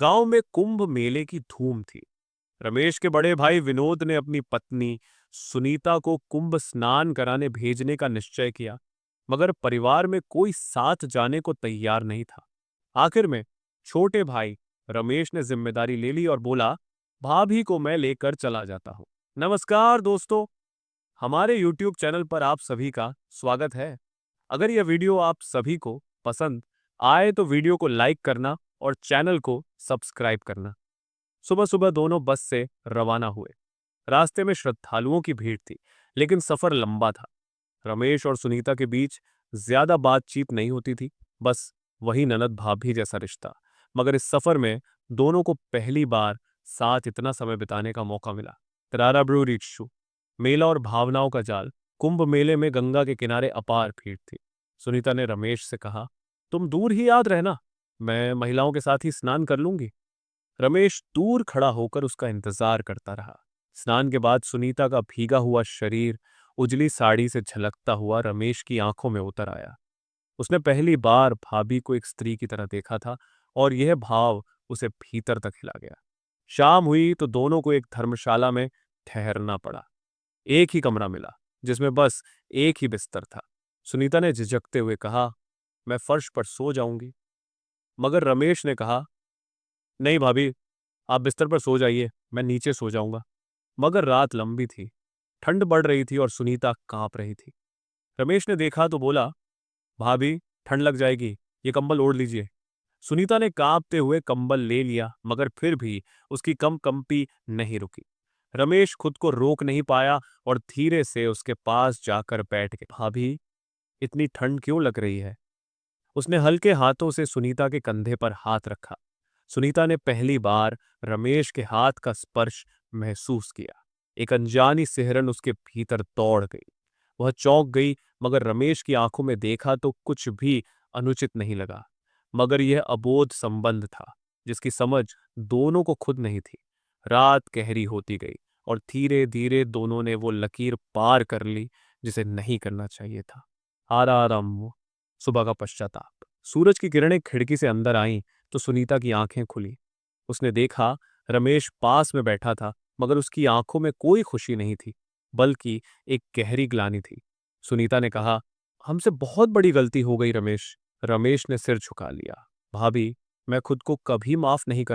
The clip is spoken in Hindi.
गांव में कुंभ मेले की धूम थी। रमेश के बड़े भाई विनोद ने अपनी पत्नी सुनीता को कुंभ स्नान कराने भेजने का निश्चय किया, मगर परिवार में कोई साथ जाने को तैयार नहीं था। आखिर में छोटे भाई रमेश ने जिम्मेदारी ले ली और बोला, भाभी को मैं लेकर चला जाता हूं। नमस्कार दोस्तों, हमारे YouTube चैनल पर आप सभी का स्वागत है। अगर यह वीडियो आप सभी को पसंद आए तो वीडियो को लाइक करना और चैनल को सब्सक्राइब करना। सुबह सुबह दोनों बस से रवाना हुए। रास्ते में श्रद्धालुओं की भीड़ थी, लेकिन सफर लंबा था। रमेश और सुनीता के बीच ज्यादा बातचीत नहीं होती थी, बस वही ननद भाभी जैसा रिश्ता। मगर इस सफर में दोनों को पहली बार साथ इतना समय बिताने का मौका मिला। तरारा ब्रू रिक्शू, मेला और भावनाओं का जाल। कुंभ मेले में गंगा के किनारे अपार भीड़ थी। सुनीता ने रमेश से कहा, तुम दूर ही याद रहना, मैं महिलाओं के साथ ही स्नान कर लूंगी। रमेश दूर खड़ा होकर उसका इंतजार करता रहा। स्नान के बाद सुनीता का भीगा हुआ शरीर उजली साड़ी से झलकता हुआ रमेश की आंखों में उतर आया। उसने पहली बार भाभी को एक स्त्री की तरह देखा था और यह भाव उसे भीतर तक हिला गया। शाम हुई तो दोनों को एक धर्मशाला में ठहरना पड़ा। एक ही कमरा मिला, जिसमें बस एक ही बिस्तर था। सुनीता ने झिझकते हुए कहा, मैं फर्श पर सो जाऊंगी। मगर रमेश ने कहा, नहीं भाभी, आप बिस्तर पर सो जाइए, मैं नीचे सो जाऊंगा। मगर रात लंबी थी, ठंड बढ़ रही थी और सुनीता कांप रही थी। रमेश ने देखा तो बोला, भाभी, ठंड लग जाएगी, ये कंबल ओढ़ लीजिए। सुनीता ने कांपते हुए कंबल ले लिया, मगर फिर भी उसकी कंपी नहीं रुकी। रमेश खुद को रोक नहीं पाया और धीरे से उसके पास जाकर बैठ गया। भाभी, इतनी ठंड क्यों लग रही है? उसने हल्के हाथों से सुनीता के कंधे पर हाथ रखा। सुनीता ने पहली बार रमेश के हाथ का स्पर्श महसूस किया। एक अनजानी सिहरन उसके भीतर दौड़ गई। वह चौंक गई, मगर रमेश की आंखों में देखा तो कुछ भी अनुचित नहीं लगा। मगर यह अबोध संबंध था, जिसकी समझ दोनों को खुद नहीं थी। रात गहरी होती गई और धीरे धीरे दोनों ने वो लकीर पार कर ली जिसे नहीं करना चाहिए था। आराम, सुबह का पश्चाताप। सूरज की किरणें खिड़की से अंदर आईं तो सुनीता की आंखें खुली। उसने देखा रमेश पास में बैठा था, मगर उसकी आंखों में कोई खुशी नहीं थी, बल्कि एक गहरी ग्लानि थी। सुनीता ने कहा, हमसे बहुत बड़ी गलती हो गई रमेश। रमेश ने सिर झुका लिया। भाभी, मैं खुद को कभी माफ नहीं कर